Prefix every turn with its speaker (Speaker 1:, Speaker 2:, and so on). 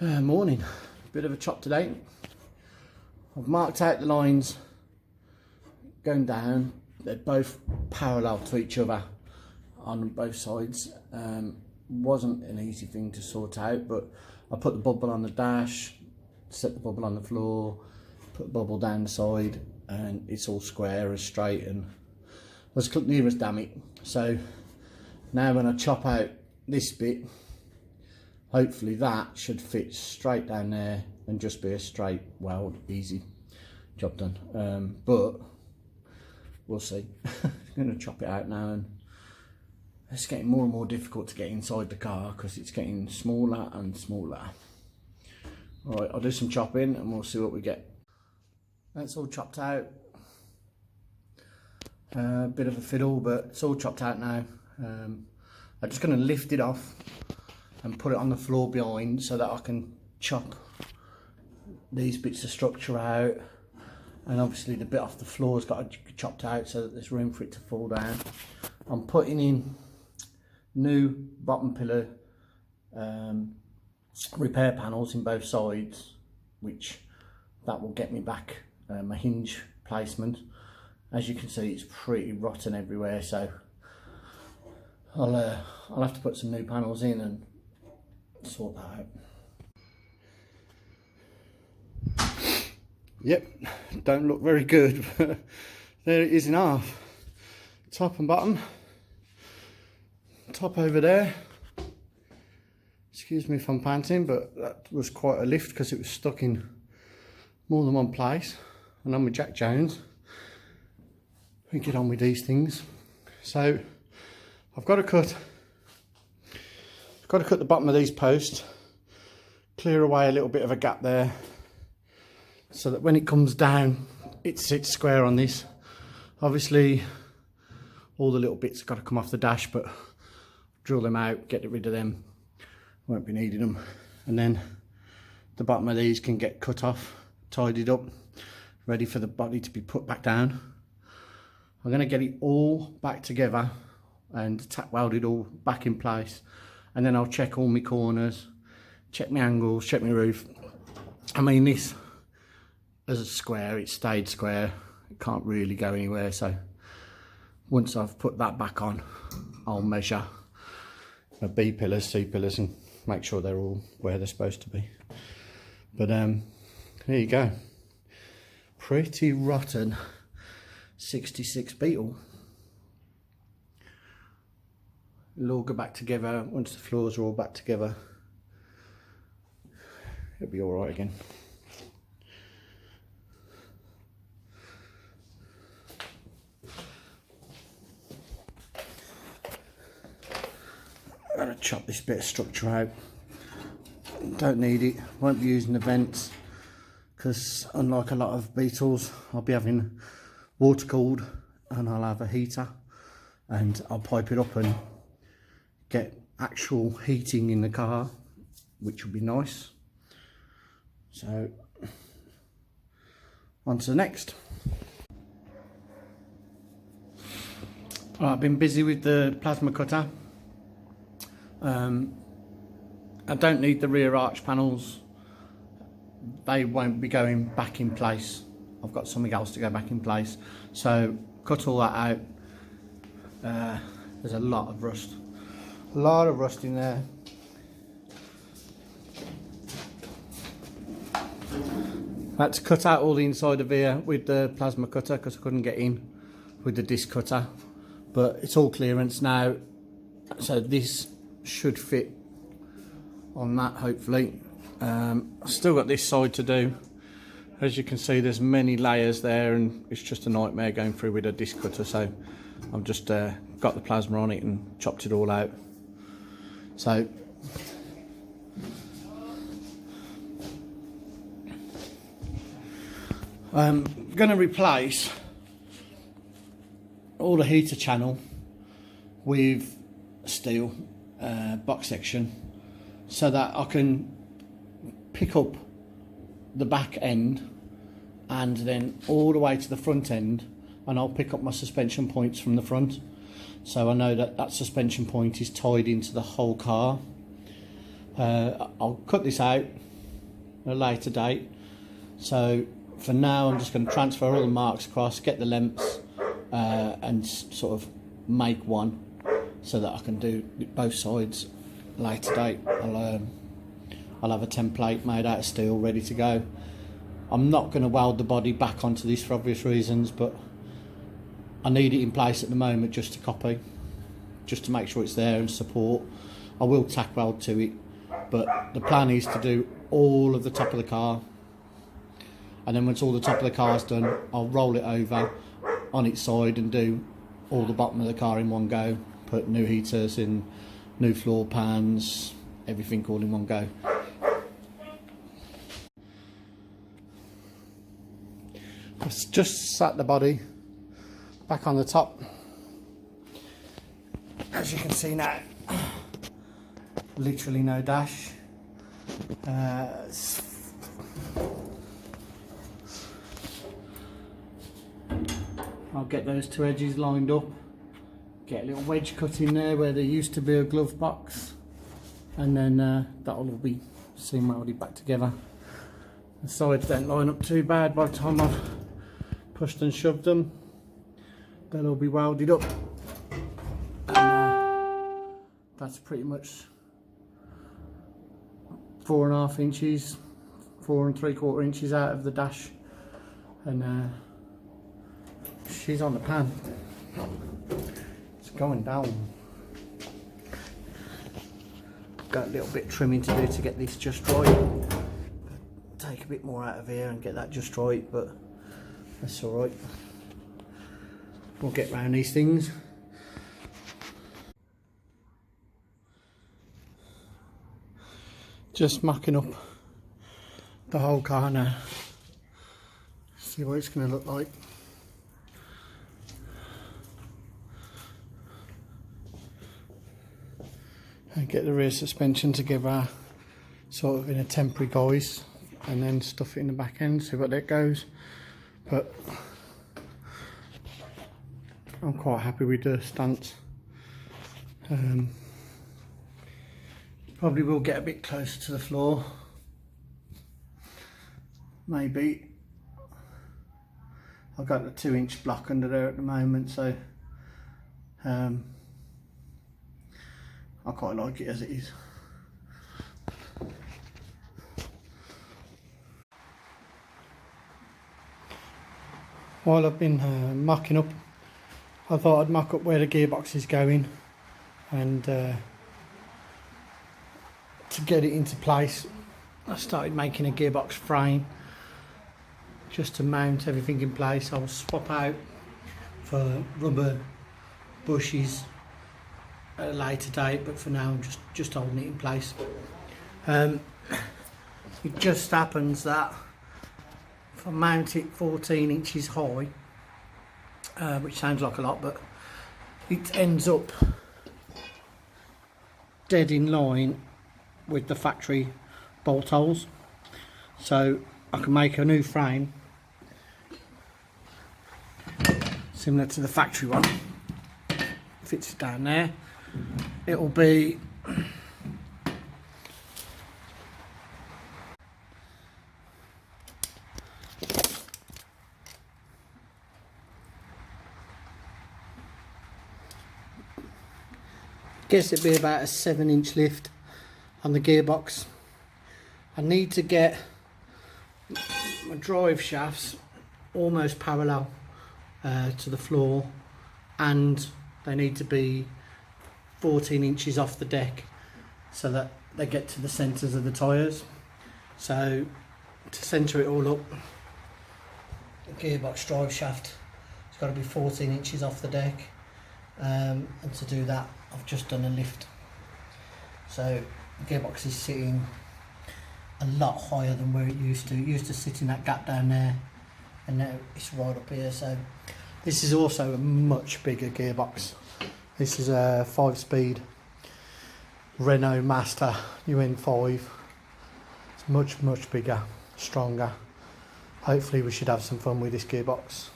Speaker 1: Morning. Bit of a chop today. I've marked out the lines going down. They're both parallel to each other on both sides. Wasn't an easy thing to sort out, but I put the bubble on the dash, set the bubble on the floor, put the bubble down the side, and it's all square and straight and as near as damn it. So now when I chop out this bit, hopefully that should fit straight down there and just be a straight weld, easy job done. But we'll see. I'm going to chop it out now, and it's getting more and more difficult to get inside the car because it's getting smaller and smaller. Alright, I'll do some chopping and we'll see what we get. That's all chopped out. Bit of a fiddle, but it's all chopped out now. I'm just going to lift it off and put it on the floor behind so that I can chop these bits of structure out, and obviously the bit off the floor has got to be chopped out so that there's room for it to fall down. I'm putting in new bottom pillar repair panels in both sides, which that will get me back my hinge placement. As you can see, it's pretty rotten everywhere, so I'll have to put some new panels in and sort that out. Yep, don't look very good, but there it is in half. Top and bottom. Top over there. Excuse me if I'm panting, but that was quite a lift because it was stuck in more than one place. And I'm with Jack Jones. We get on with these things. So I've got to cut the bottom of these posts, clear away a little bit of a gap there so that when it comes down it sits square on this. Obviously all the little bits have got to come off the dash, but drill them out, get rid of them, won't be needing them, and then the bottom of these can get cut off, tidied up, ready for the body to be put back down. I'm going to get it all back together and tack weld it all back in place, and then I'll check all my corners, check my angles, check my roof. I mean, this as a square, it stayed square, it can't really go anywhere, so once I've put that back on, I'll measure my B pillars, C pillars, and make sure they're all where they're supposed to be. But there you go, pretty rotten 66 Beetle. It'll all go back together once the floors are all back together. It'll be all right again. I'm going to chop this bit of structure out. Don't need it. Won't be using the vents because unlike a lot of Beetles, I'll be having water cooled, and I'll have a heater and I'll pipe it up and get actual heating in the car, which will be nice. So on to the next. I've been busy with the plasma cutter. I don't need the rear arch panels, they won't be going back in place. I've got something else to go back in place, so cut all that out. There's a lot of rust in there. I had to cut out all the inside of here with the plasma cutter because I couldn't get in with the disc cutter, but it's all clearance now, so this should fit on that hopefully. I've still got this side to do. As you can see, there's many layers there and it's just a nightmare going through with a disc cutter, so I've just got the plasma on it and chopped it all out. So I'm going to replace all the heater channel with steel box section so that I can pick up the back end and then all the way to the front end, and I'll pick up my suspension points from the front, so I know that that suspension point is tied into the whole car. I'll cut this out at a later date. So for now I'm just going to transfer all the marks across, get the lengths and sort of make one so that I can do both sides later date. I'll have a template made out of steel ready to go. I'm not going to weld the body back onto this for obvious reasons, but I need it in place at the moment just to copy, just to make sure it's there and support. I will tack weld to it, but the plan is to do all of the top of the car, and then once all the top of the car's done, I'll roll it over on its side and do all the bottom of the car in one go, put new heaters in, new floor pans, everything all in one go. I've just sat the body back on the top, as you can see now. Literally no dash. I'll get those two edges lined up, get a little wedge cut in there where there used to be a glove box, and then that'll all be seam welded back together. The sides don't line up too bad by the time I've pushed and shoved them. They'll all be welded up, and that's pretty much 4.5 inches, 4 3/4 inches out of the dash, and she's on the pan. It's going down. Got a little bit of trimming to do to get this just right. Take a bit more out of here and get that just right, but that's all right. We'll get round these things. Just mucking up the whole car now. See what it's going to look like. And get the rear suspension together sort of in a temporary guise, and then stuff it in the back end, see what that goes. But I'm quite happy with the stance. Probably will get a bit closer to the floor, maybe. I've got the 2-inch block under there at the moment, so I quite like it as it is. While I've been mucking up, I thought I'd muck up where the gearbox is going, and to get it into place I started making a gearbox frame just to mount everything in place. I'll swap out for rubber bushes at a later date, but for now I'm just holding it in place. It just happens that if I mount it 14 inches high, which sounds like a lot, but it ends up dead in line with the factory bolt holes, so I can make a new frame similar to the factory one. Fits it down there. It'll be guess it'd be about a 7-inch lift on the gearbox. I need to get my drive shafts almost parallel to the floor, and they need to be 14 inches off the deck so that they get to the centres of the tyres. So to centre it all up, the gearbox drive shaft has got to be 14 inches off the deck, and to do that I've just done a lift. So the gearbox is sitting a lot higher than where it used to. It used to sit in that gap down there, and now it's right up here. So this is also a much bigger gearbox. This is a 5-speed Renault Master UN5. It's much bigger, stronger. Hopefully we should have some fun with this gearbox.